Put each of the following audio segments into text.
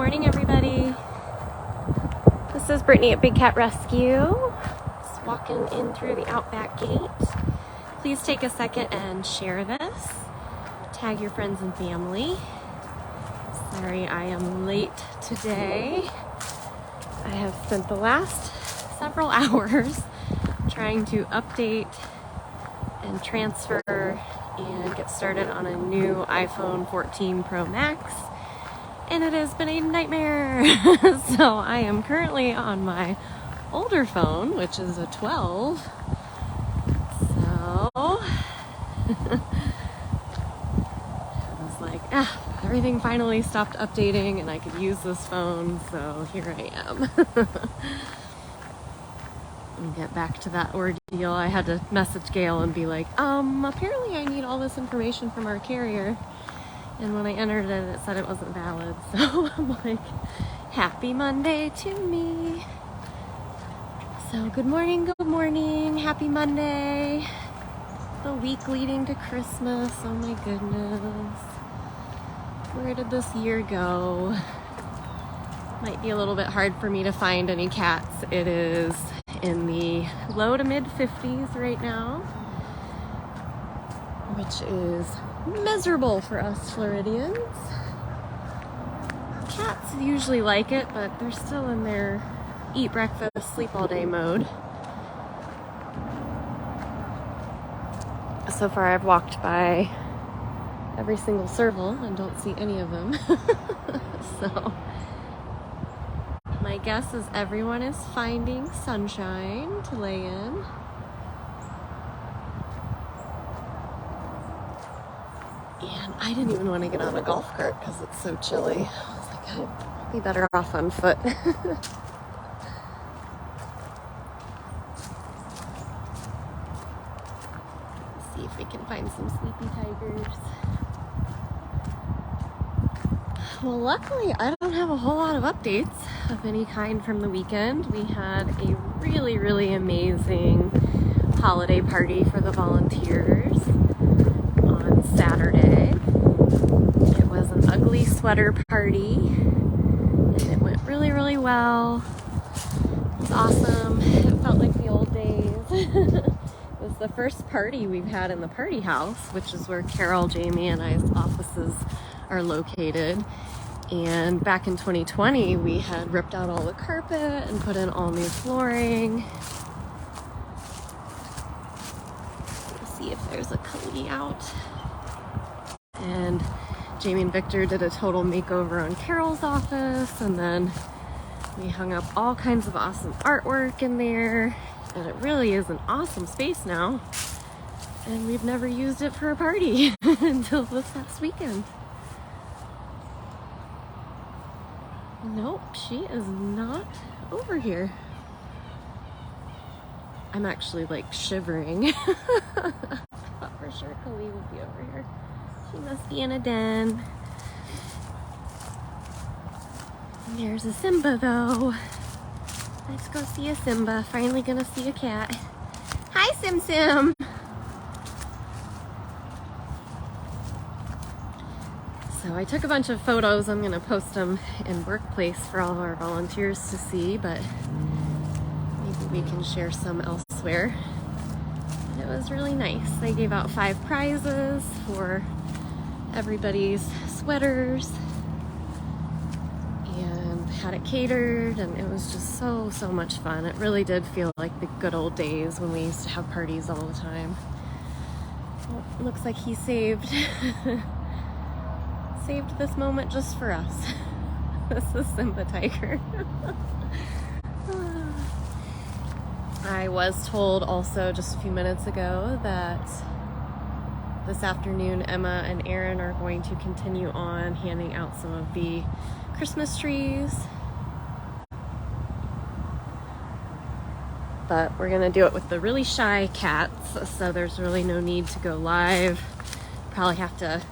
morning, everybody. This is Brittany at Big Cat Rescue. Just walking in through the Outback gate. Please take a second and share this. Tag your friends and family. Sorry I am late today. I have spent the last several hours trying to update and transfer and get started on a new iPhone 14 Pro Max. And it has been a nightmare. So I am currently on my older phone, which is a 12. So I was like, everything finally stopped updating and I could use this phone. So here I am. And get back to that ordeal. I had to message Gail and be like, apparently I need all this information from our carrier. And when I entered it, it said it wasn't valid. So I'm like, happy Monday to me. So good morning, happy Monday. The week leading to Christmas, oh my goodness. Where did this year go? Might be a little bit hard for me to find any cats. It is in the low to mid 50s right now, which is miserable for us Floridians. Cats usually like it, but they're still in their eat breakfast, sleep all day mode. So far I've walked by every single serval and don't see any of them. So my guess is everyone is finding sunshine to lay in. And I didn't even want to get on a golf cart because it's so chilly. I was like, I'd be better off on foot. See if we can find some sleepy tigers. Well, luckily I don't have a whole lot of updates of any kind from the weekend. We had a really, really amazing holiday party for the volunteers on Saturday. It was an ugly sweater party and it went really, really well. It was awesome. It felt like the old days. It was the first party we've had in the party house, which is where Carol, Jamie, and I's offices are located. And back in 2020, we had ripped out all the carpet and put in all new flooring. Let's see if there's a Kali out. And Jamie and Victor did a total makeover on Carol's office, and then we hung up all kinds of awesome artwork in there, and it really is an awesome space now. And we've never used it for a party until this past weekend. Nope, she is not over here. I'm actually like shivering. I thought for sure Kali would be over here. She must be in a den. And there's a Simba though. Let's go see a Simba. Finally gonna see a cat. Hi, Sim Sim. So I took a bunch of photos. I'm gonna post them in Workplace for all of our volunteers to see, but maybe we can share some elsewhere. It was really nice. They gave out 5 prizes for everybody's sweaters and had it catered, and it was just so much fun. It really did feel like the good old days when we used to have parties all the time. Well, it looks like he saved this moment just for us. This is Simba Tiger. I was told also just a few minutes ago that this afternoon Emma and Aaron are going to continue on handing out some of the Christmas trees. But we're gonna do it with the really shy cats, so there's really no need to go live. Probably have to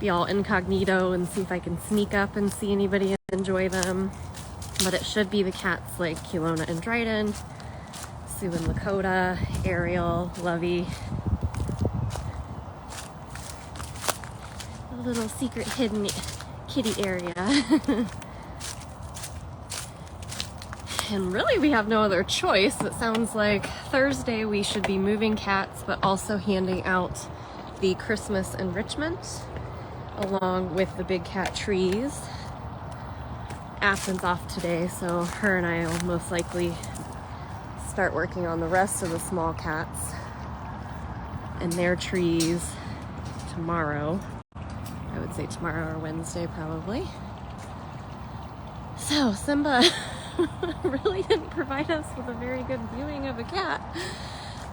be all incognito and see if I can sneak up and see anybody enjoy them. But it should be the cats like Kelowna and Dryden, Sue and Lakota, Ariel, Lovey. A little secret hidden kitty area. And really, we have no other choice. It sounds like Thursday we should be moving cats, but also handing out the Christmas enrichment along with the big cat trees. Afton's off today, so her and I will most likely start working on the rest of the small cats and their trees tomorrow. I would say tomorrow or Wednesday probably. So Simba really didn't provide us with a very good viewing of a cat.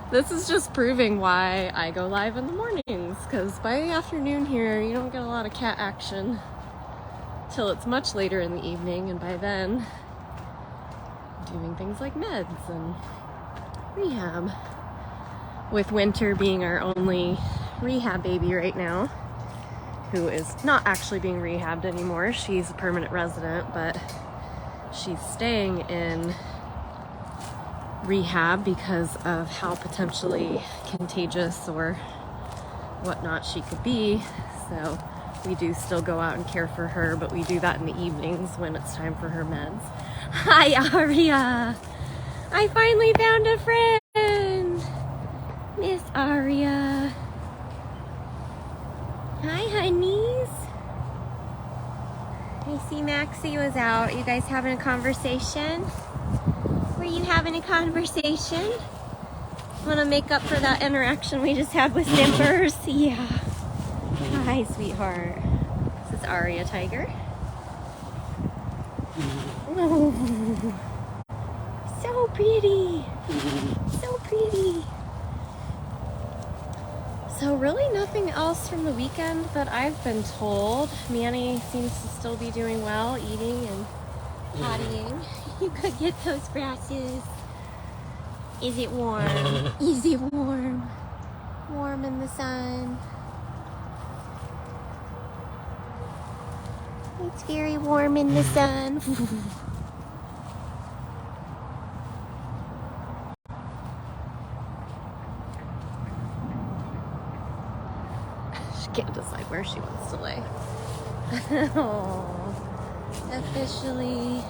This is just proving why I go live in the mornings, because by the afternoon here you don't get a lot of cat action till it's much later in the evening, and by then doing things like meds and rehab. With Winter being our only rehab baby right now, who is not actually being rehabbed anymore. She's a permanent resident, but she's staying in rehab because of how potentially contagious or whatnot she could be. So we do still go out and care for her, but we do that in the evenings when it's time for her meds. Hi, Aria! I finally found a friend! Miss Aria. Hi, honeys. I see Maxie was out. You guys having a conversation? Were you having a conversation? Want to make up for that interaction we just had with Simpers? Yeah. Hi, sweetheart. This is Aria Tiger. Oh, so pretty. So pretty. So really nothing else from the weekend that I've been told. Manny seems to still be doing well, eating and pottying. You could get those grasses. Is it warm? Is it warm? Warm in the sun. It's very warm in the sun. Can't decide where she wants to lay. Oh, officially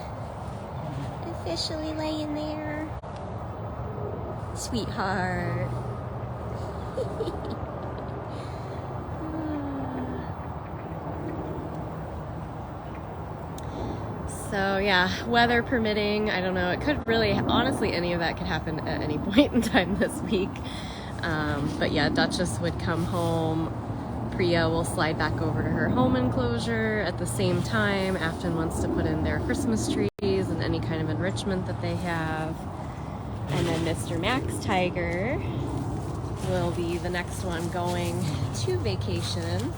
laying there. Sweetheart. So yeah, weather permitting, I don't know. It could really, honestly, any of that could happen at any point in time this week. But yeah, Duchess would come home. Priya will slide back over to her home enclosure. At the same time, Afton wants to put in their Christmas trees and any kind of enrichment that they have. And then Mr. Max Tiger will be the next one going to vacation.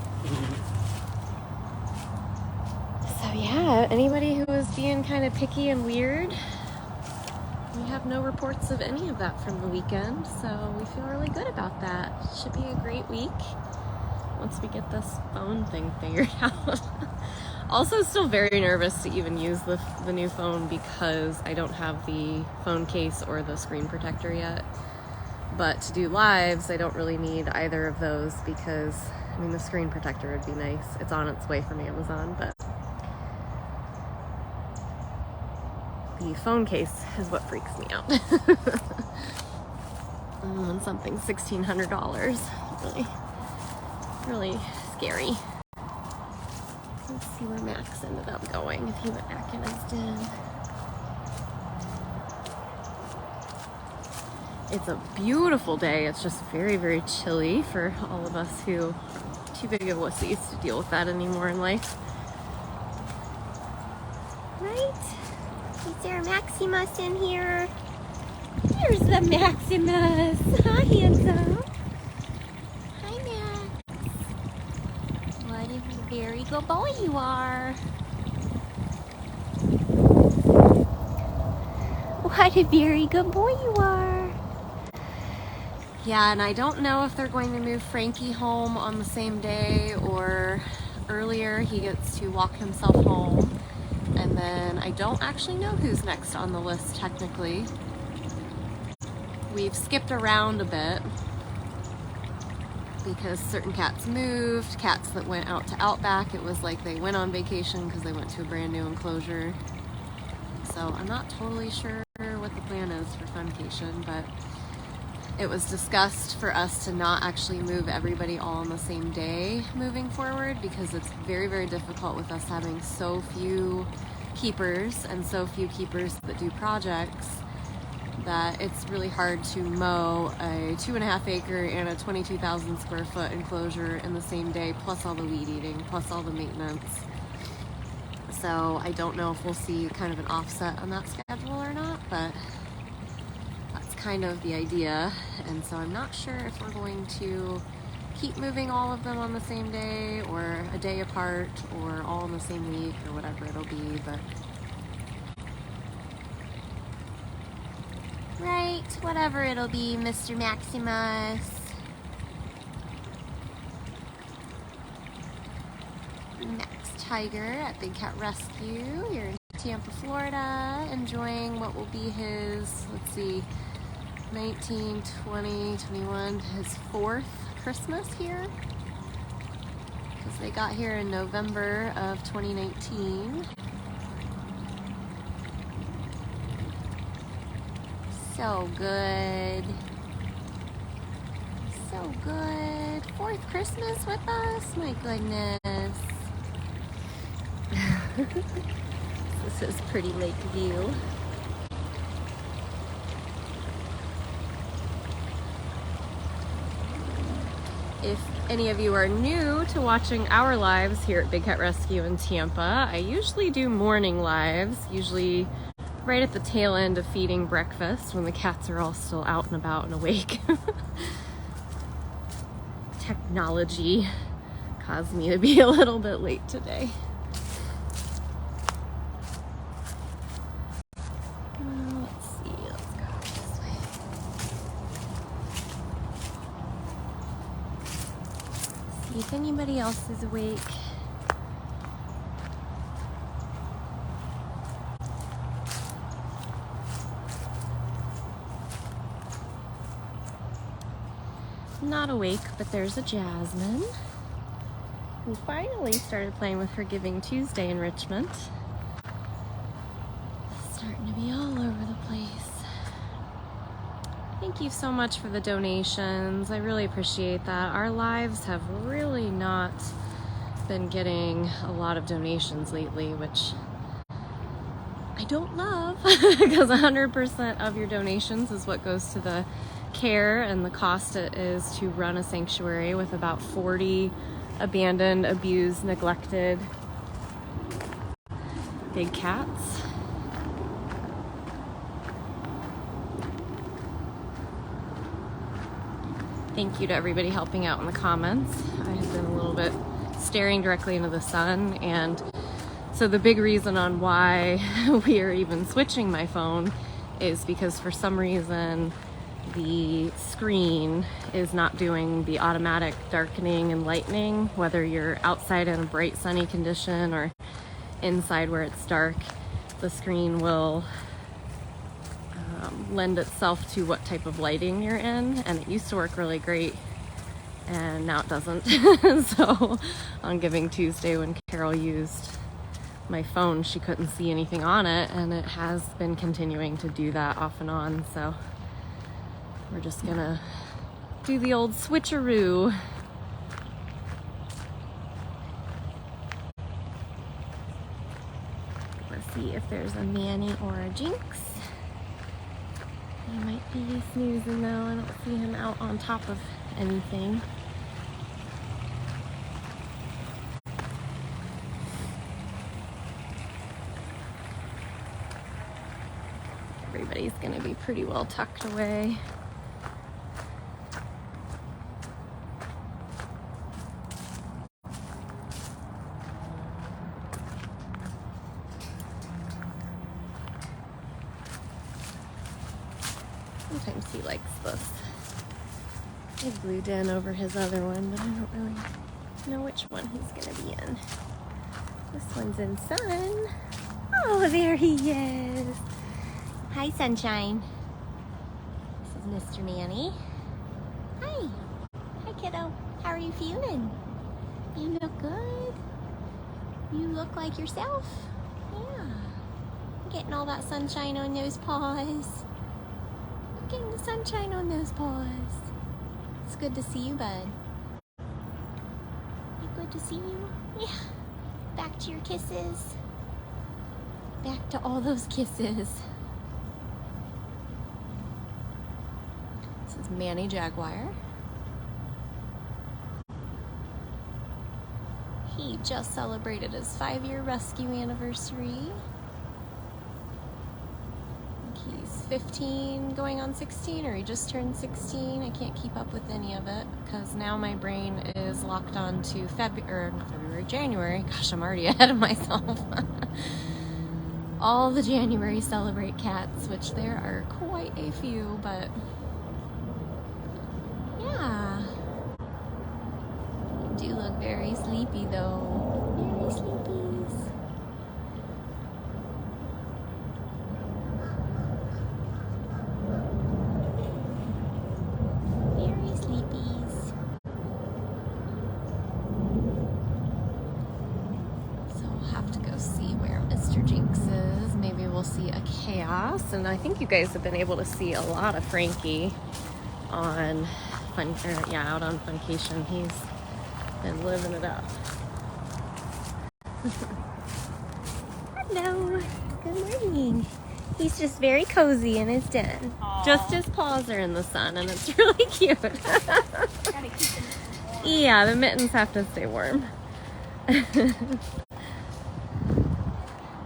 So yeah, anybody who was being kind of picky and weird, we have no reports of any of that from the weekend, so we feel really good about that. Should be a great week once we get this phone thing figured out. Also still very nervous to even use the new phone because I don't have the phone case or the screen protector yet. But to do lives, I don't really need either of those because, I mean, the screen protector would be nice. It's on its way from Amazon, but the phone case is what freaks me out. And something $1,600, really scary. Let's see where Max ended up going, if he went back in his den. It's a beautiful day. It's just very, very chilly for all of us who are too big of wussies to deal with that anymore in life. Right? Is there a Maximus in here? Here's the Maximus. Hi, handsome. Hi, Max. What a very good boy you are. What a very good boy you are. Yeah, and I don't know if they're going to move Frankie home on the same day or earlier. He gets to walk himself home. And then I don't actually know who's next on the list technically. We've skipped around a bit because certain cats moved. Cats that went out to Outback, it was like they went on vacation because they went to a brand new enclosure. So I'm not totally sure what the plan is for Funcation, but it was discussed for us to not actually move everybody all on the same day moving forward, because it's very, very difficult with us having so few keepers and so few keepers that do projects, that it's really hard to mow a 2.5 acre and a 22,000 square foot enclosure in the same day, plus all the weed eating, plus all the maintenance. So I don't know if we'll see kind of an offset on that schedule or not, but that's kind of the idea. And so I'm not sure if we're going to keep moving all of them on the same day, or a day apart, or all in the same week, or whatever it'll be, but right, whatever it'll be, Mr. Maximus. Next tiger at Big Cat Rescue here in Tampa, Florida, enjoying what will be his, let's see, 19, 20, 21, his 4th Christmas here, because they got here in November of 2019. So good. So good. 4th Christmas with us? My goodness. This is pretty lake view. If any of you are new to watching our lives here at Big Cat Rescue in Tampa, I usually do morning lives, usually right at the tail end of feeding breakfast when the cats are all still out and about and awake. Technology caused me to be a little bit late today. Let's see, let's go this way. See if anybody else is awake. Not awake, but there's a Jasmine who finally started playing with her Giving Tuesday enrichment. Starting to be all over the place. Thank you so much for the donations. I really appreciate that. Our lives have really not been getting a lot of donations lately, which I don't love, because 100% of your donations is what goes to the care and the cost it is to run a sanctuary with about 40 abandoned, abused, neglected big cats. Thank you to everybody helping out in the comments. I have been a little bit staring directly into the sun, and so the big reason on why we are even switching my phone is because for some reason the screen is not doing the automatic darkening and lightening, whether you're outside in a bright sunny condition or inside where it's dark. The screen will lend itself to what type of lighting you're in, and it used to work really great and now it doesn't. So on Giving Tuesday, when Carol used my phone, she couldn't see anything on it, and it has been continuing to do that off and on. So we're just gonna do the old switcheroo. Let's see if there's a Manny or a Jinx. He might be snoozing though. I don't see him out on top of anything. Everybody's gonna be pretty well tucked away. Sometimes he likes this big blue den over his other one, but I don't really know which one he's gonna be in. This one's in sun. Oh, there he is. Hi, Sunshine. This is Mr. Manny. Hi. Hi, kiddo. How are you feeling? You look good. You look like yourself. Yeah. getting all that sunshine on those paws. Getting the sunshine on those paws. It's good to see you, bud. Good to see you. Yeah. Back to your kisses. Back to all those kisses. This is Manny Jaguar. He just celebrated his 5-year rescue anniversary. He's 15 going on 16, or he just turned 16. I can't keep up with any of it because now my brain is locked on to January. Gosh, I'm already ahead of myself. All the January celebrate cats, which there are quite a few, but yeah. You do look very sleepy though. Very sleepies. Jinx is. Maybe we'll see a Chaos, and I think you guys have been able to see a lot of Frankie on out on Funcation. He's been living it up. Hello, good morning. He's just very cozy in his den. Aww. Just his paws are in the sun, and it's really cute. Yeah, the mittens have to stay warm.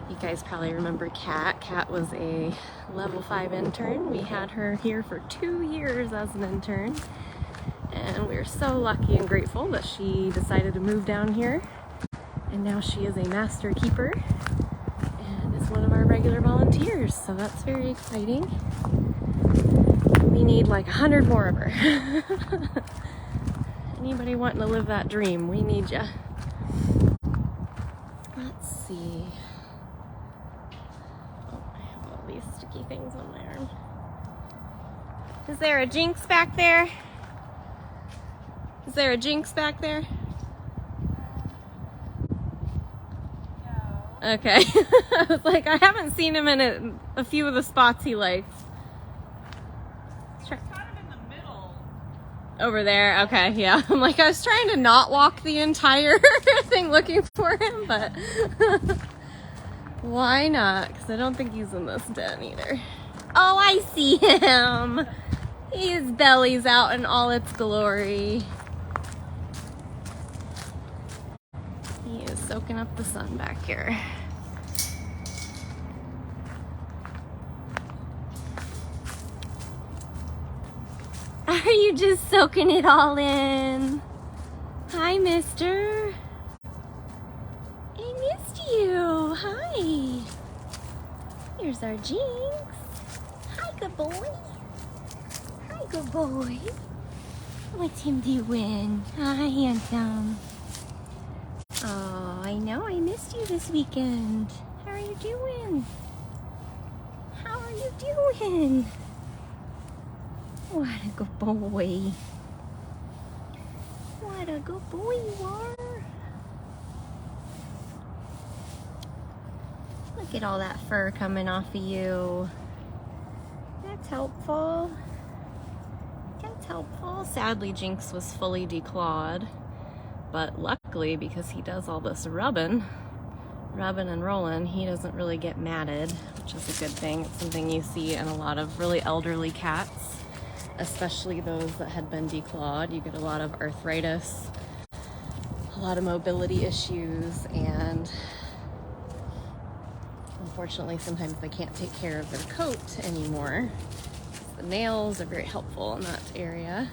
You guys probably remember Kat. Kat was a level 5 intern. We had her here for 2 years as an intern, and we're so lucky and grateful that she decided to move down here, and now she is a master keeper and is one of our regular volunteers, so that's very exciting. We need like 100 more of her. Anybody wanting to live that dream, we need ya. Let's see. These sticky things on my arm. Is there a Jinx back there? Is there a Jinx back there? No. Okay. I was like, I haven't seen him in a few of the spots he likes. He's kind of in the middle. Over there? Okay, yeah. I'm like, I was trying to not walk the entire thing looking for him, but why not? Because I don't think he's in this den either. Oh, I see him. His belly's out in all its glory. He is soaking up the sun back here. Are you just soaking it all in? Hi, mister. You. Hi. Here's our Jinx. Hi, good boy. Hi, good boy. What's him doing? Hi, handsome. Oh, I know. I missed you this weekend. How are you doing? How are you doing? What a good boy. What a good boy you are. Look at all that fur coming off of you. That's helpful. That's helpful. Sadly, Jinx was fully declawed, but luckily, because he does all this rubbing and rolling, he doesn't really get matted, which is a good thing. It's something you see in a lot of really elderly cats, especially those that had been declawed. You get a lot of arthritis, a lot of mobility issues, and unfortunately, sometimes they can't take care of their coat anymore. The nails are very helpful in that area.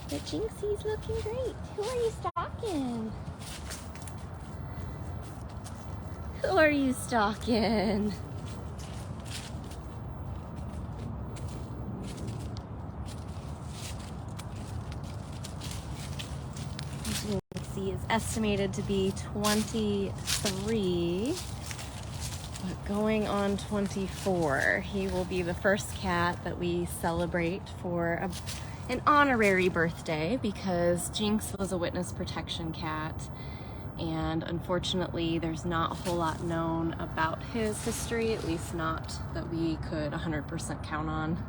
But Jinxie's looking great. Who are you stalking? Who are you stalking? Jinxie is estimated to be 23. But going on 24, he will be the first cat that we celebrate for an honorary birthday, because Jinx was a witness protection cat, And unfortunately, there's not a whole lot known about his history, at least not that we could 100% count on.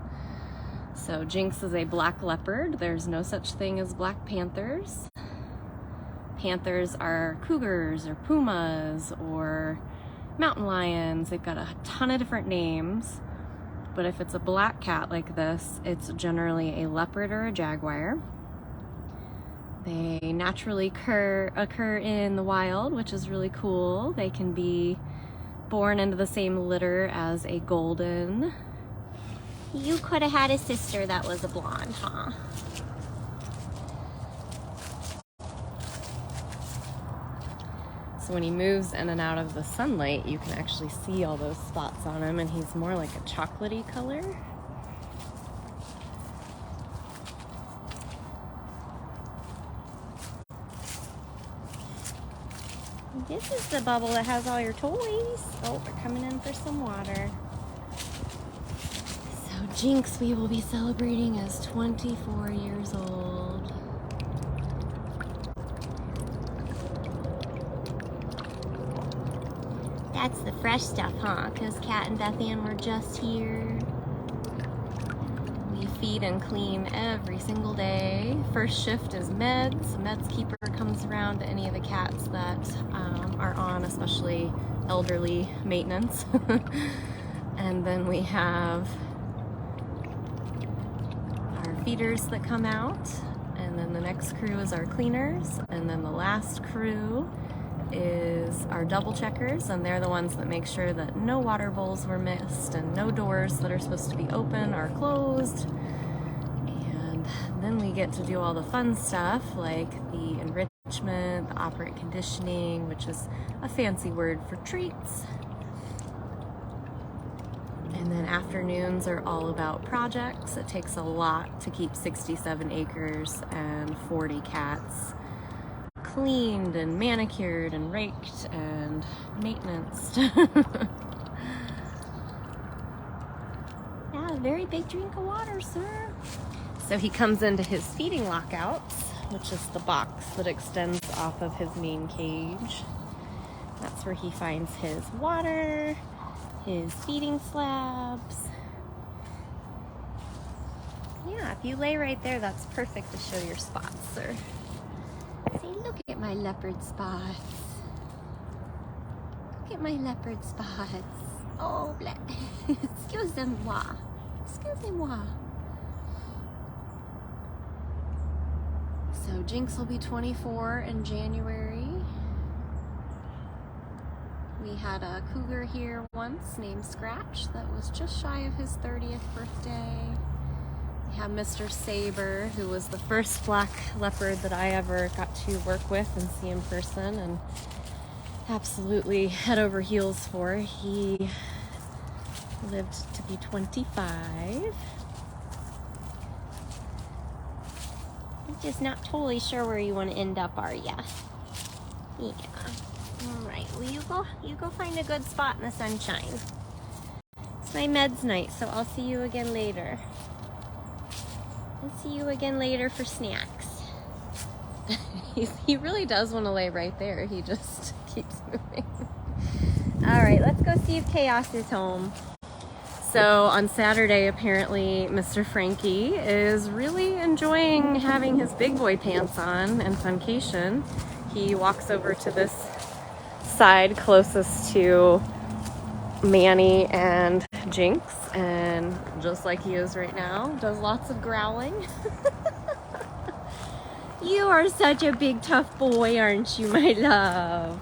So Jinx is a black leopard. There's no such thing as black panthers. Panthers are cougars or pumas or mountain lions. They've got a ton of different names. But if it's a black cat like this, it's generally a leopard or a jaguar. They naturally occur in the wild, which is really cool. They can be born into the same litter as a golden. You could have had a sister that was a blonde, huh? So when he moves in and out of the sunlight, you can actually see all those spots on him, and he's more like a chocolatey color. This is the bubble that has all your toys. Oh, we're coming in for some water. So Jinx, we will be celebrating as 24 years old. That's the fresh stuff, huh? Because Kat and Beth Ann were just here. We feed and clean every single day. First shift is meds. Meds keeper comes around to any of the cats that are on, especially elderly maintenance. And then we have our feeders that come out. And then the next crew is our cleaners. And then the last crew is our double checkers, and they're the ones that make sure that no water bowls were missed and no doors that are supposed to be open are closed. And then we get to do all the fun stuff like the enrichment, the operant conditioning, which is a fancy word for treats. And then afternoons are all about projects. It takes a lot to keep 67 acres and 40 cats cleaned and manicured and raked and maintenanced. Yeah, a very big drink of water, sir. So he comes into his feeding lockouts, which is the box that extends off of his main cage. That's where he finds his water, his feeding slabs. Yeah, if you lay right there, that's perfect to show your spots, sir. See, look at my leopard spots. Look at my leopard spots. Oh, excusez-moi. Excusez-moi. So Jinx will be 24 in January. We had a cougar here once named Scratch that was just shy of his 30th birthday. We have Mr. Saber, who was the first black leopard that I ever got to work with and see in person, and absolutely head over heels for. He lived to be 25. I'm just not totally sure where you want to end up, are ya? Yeah. All right. Well, you go find a good spot in the sunshine. It's my meds night, so I'll see you again later. I'll see you again later for snacks. He really does want to lay right there. He just keeps moving. All right, let's go see if Chaos is home. So on Saturday, apparently, Mr. Frankie is really enjoying having his big boy pants on and funcation. He walks over to this side closest to Manny and Jinx, and just like he is right now, does lots of growling. You are such a big tough boy, aren't you, my love?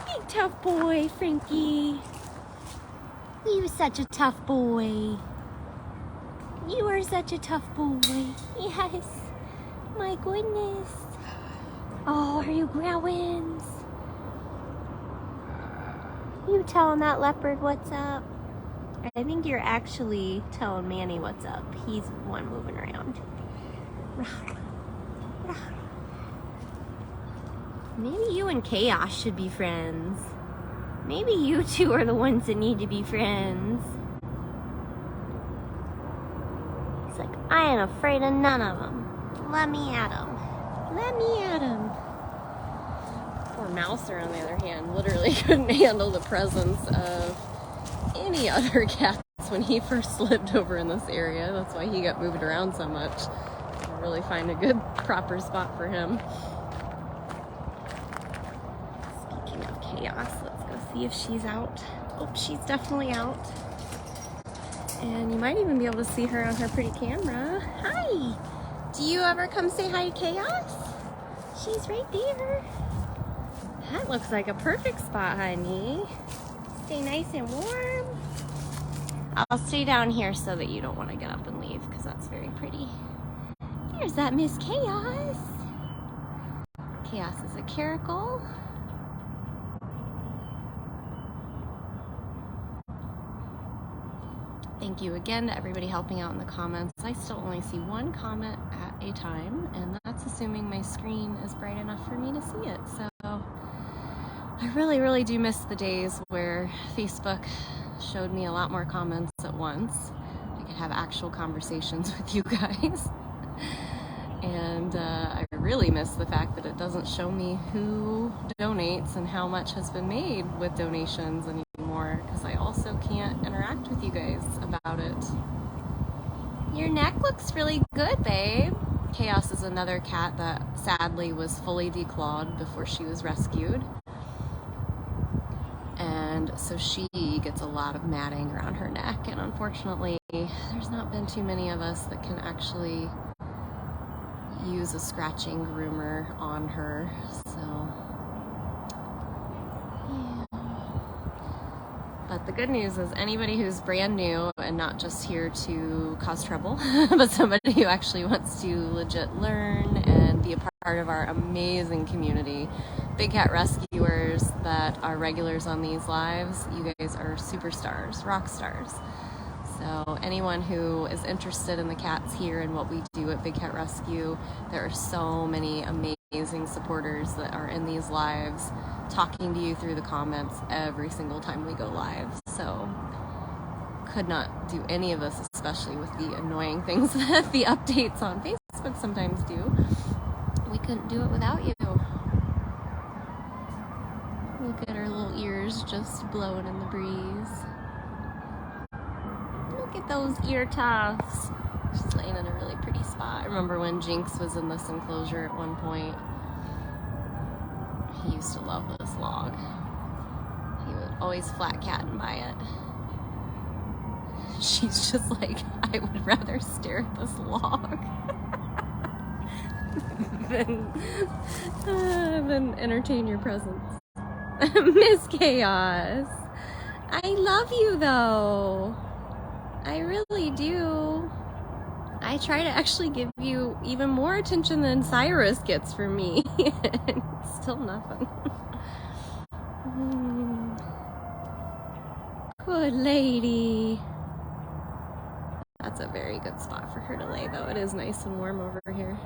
Big tough boy, Frankie. You're such a tough boy. You are such a tough boy. Yes. My goodness. Oh, are you growling? You telling that leopard what's up? I think you're actually telling Manny what's up. He's the one moving around. Maybe you and Chaos should be friends. Maybe you two are the ones that need to be friends. He's like, I ain't afraid of none of them. Let me at them. Let me at them. Poor Mouser, on the other hand, literally couldn't handle the presence of any other cats when he first lived over in this area. That's why he got moved around so much. To really find a good, proper spot for him. Speaking of Chaos, let's go see if she's out. Oh, she's definitely out. And you might even be able to see her on her pretty camera. Hi! Do you ever come say hi to Chaos? She's right there. That looks like a perfect spot, honey. Stay nice and warm. I'll stay down here so that you don't want to get up and leave, because that's very pretty. There's that Miss Chaos. Chaos is a Caracal. Thank you again to everybody helping out in the comments. I still only see one comment at a time, and that's assuming my screen is bright enough for me to see it. So I really, really do miss the days where Facebook showed me a lot more comments at once. I could have actual conversations with you guys. And I really miss the fact that it doesn't show me who donates and how much has been made with donations anymore, because I also can't interact with you guys about it. Your neck looks really good, babe. Chaos is another cat that sadly was fully declawed before she was rescued. And so she gets a lot of matting around her neck, and unfortunately there's not been too many of us that can actually use a scratching groomer on her, so yeah. But the good news is anybody who's brand new and not just here to cause trouble, but somebody who actually wants to legit learn and be a part of our amazing community, big cat rescuers that are regulars on these lives, you guys are superstars, rock stars. So anyone who is interested in the cats here and what we do at Big Cat Rescue, there are so many amazing supporters that are in these lives talking to you through the comments every single time we go live. So could not do any of this, especially with the annoying things that the updates on Facebook sometimes do. We couldn't do it without you. Look at her little ears just blowing in the breeze. Look at those ear tufts. She's laying in a really pretty spot. I remember when Jinx was in this enclosure at one point. He used to love this log. He would always flat cat and by it. She's just like, I would rather stare at this log than entertain your presence. Miss Chaos. I love you though. I really do. I try to actually give you even more attention than Cyrus gets from me. Still nothing. Good lady. That's a very good spot for her to lay though. It is nice and warm over here.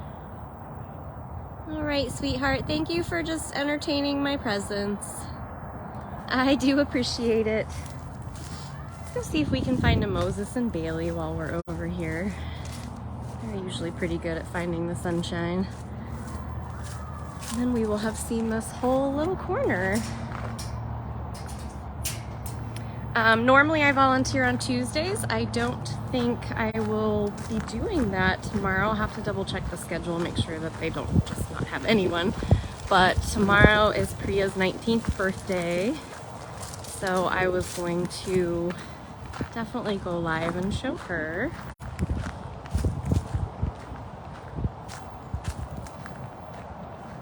All right, sweetheart. Thank you for just entertaining my presence. I do appreciate it. Let's go see if we can find a Moses and Bailey while we're over here. They're usually pretty good at finding the sunshine. And then we will have seen this whole little corner. Normally I volunteer on Tuesdays. I don't think I will be doing that tomorrow. I'll have to double check the schedule and make sure that they don't just not have anyone. But tomorrow is Priya's 19th birthday. So I was going to definitely go live and show her.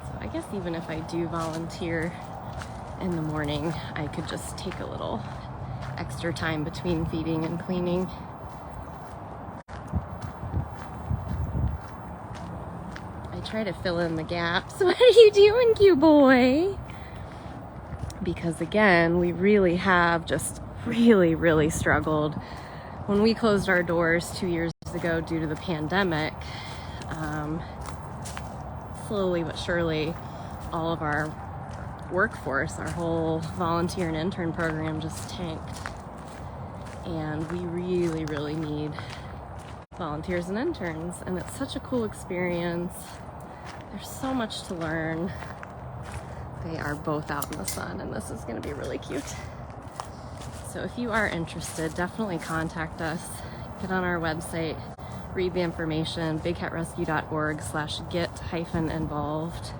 So I guess even if I do volunteer in the morning, I could just take a little extra time between feeding and cleaning. I try to fill in the gaps. What are you doing, cute boy? Because again, we really have just really struggled. When we closed our doors 2 years ago due to the pandemic, slowly but surely all of our workforce, our whole volunteer and intern program just tanked. And we really need volunteers and interns, and it's such a cool experience. There's so much to learn. They are both out in the sun, and this is going to be really cute. So if you are interested, definitely contact us. Get on our website, read the information, bigcatrescue.org/get-involved.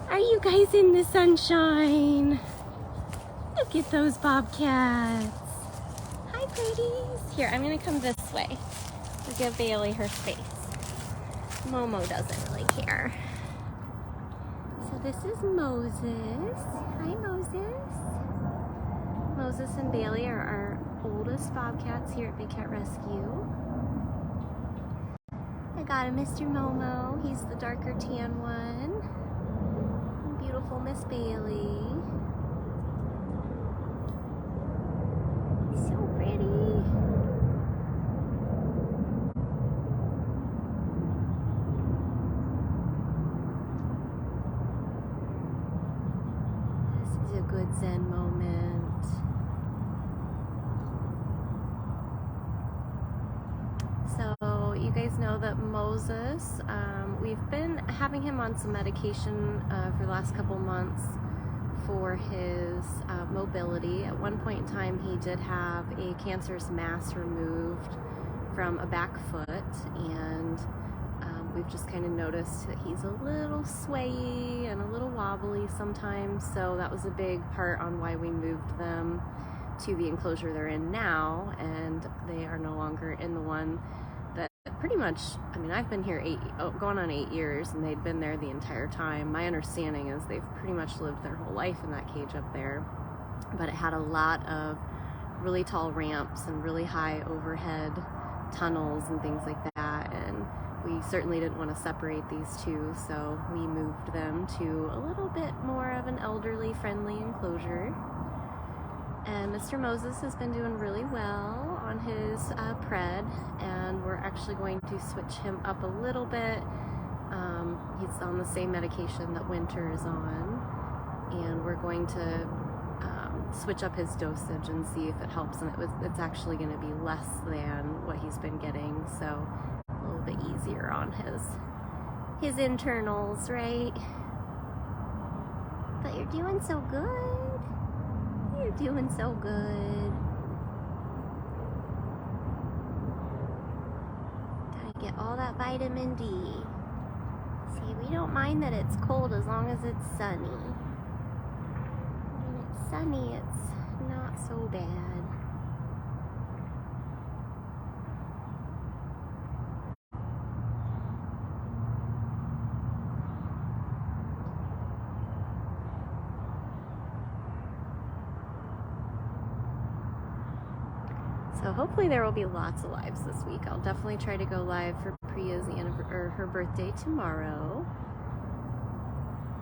Are you guys in the sunshine? Look at those bobcats. Hi, pretties. Here, I'm going to come this way to give Bailey her space. Momo doesn't really care. So this is Moses. Hi, Moses. Moses and Bailey are our oldest bobcats here at Big Cat Rescue. I got a Mr. Momo. He's the darker tan one. And beautiful Miss Bailey. So pretty. This is a good Zen moment. So you guys know that Moses, we've been having him on some medication for the last couple months for his mobility. At one point in time, he did have a cancerous mass removed from a back foot, and we've just kind of noticed that he's a little swayy and a little wobbly sometimes, so that was a big part on why we moved them to the enclosure they're in now, and they are no longer in the one that pretty much, I mean, I've been here going on 8 years, and they'd been there the entire time. My understanding is they've pretty much lived their whole life in that cage up there, but it had a lot of really tall ramps and really high overhead tunnels and things like that, and we certainly didn't want to separate these two, so we moved them to a little bit more of an elderly friendly enclosure. And Mr. Moses has been doing really well on his pred, and we're actually going to switch him up a little bit. He's on the same medication that Winter is on, and we're going to switch up his dosage and see if it helps, and it's actually going to be less than what he's been getting, so a little bit easier on his internals, right? But you're doing so good. You're doing so good. Gotta get all that vitamin D. See, we don't mind that it's cold as long as it's sunny. When it's sunny, it's not so bad. So hopefully there will be lots of lives this week. I'll definitely try to go live for Priya's her birthday tomorrow.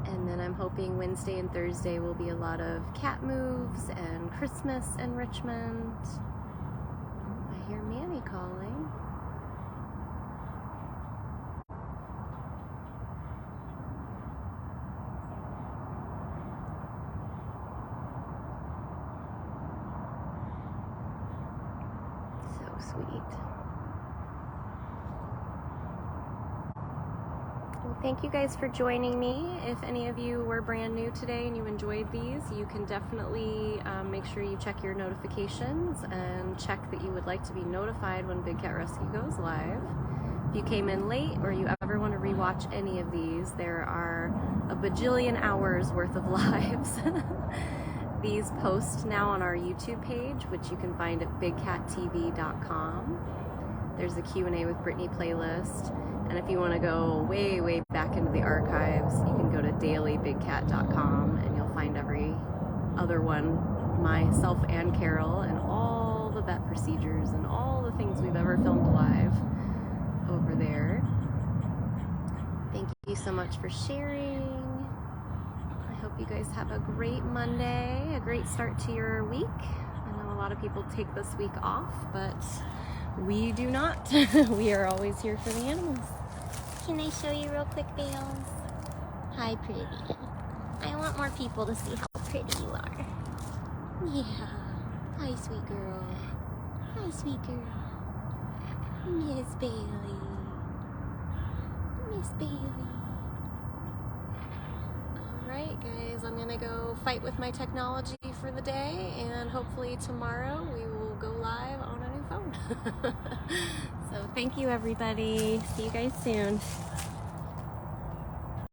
And then I'm hoping Wednesday and Thursday will be a lot of cat moves and Christmas enrichment. I hear Manny calling. Sweet. Well, thank you guys for joining me. If any of you were brand new today and you enjoyed these, you can definitely make sure you check your notifications and check that you would like to be notified when Big Cat Rescue goes live. If you came in late or you ever want to rewatch any of these, there are a bajillion hours worth of lives. These post now on our YouTube page, which you can find at bigcattv.com. There's a Q&A with Brittany playlist. And if you want to go way, way back into the archives, you can go to dailybigcat.com and you'll find every other one, myself and Carol, and all the vet procedures and all the things we've ever filmed live over there. Thank you so much for sharing. Hope you guys have a great Monday, a great start to your week. I know a lot of people take this week off, but we do not. We are always here for the animals. Can I show you real quick, Bales? Hi, pretty. I want more people to see how pretty you are. Yeah. Hi, sweet girl. Hi, sweet girl. Miss Bailey. Miss Bailey. Alright guys, I'm gonna go fight with my technology for the day, and hopefully tomorrow we will go live on a new phone. So thank you everybody. See you guys soon.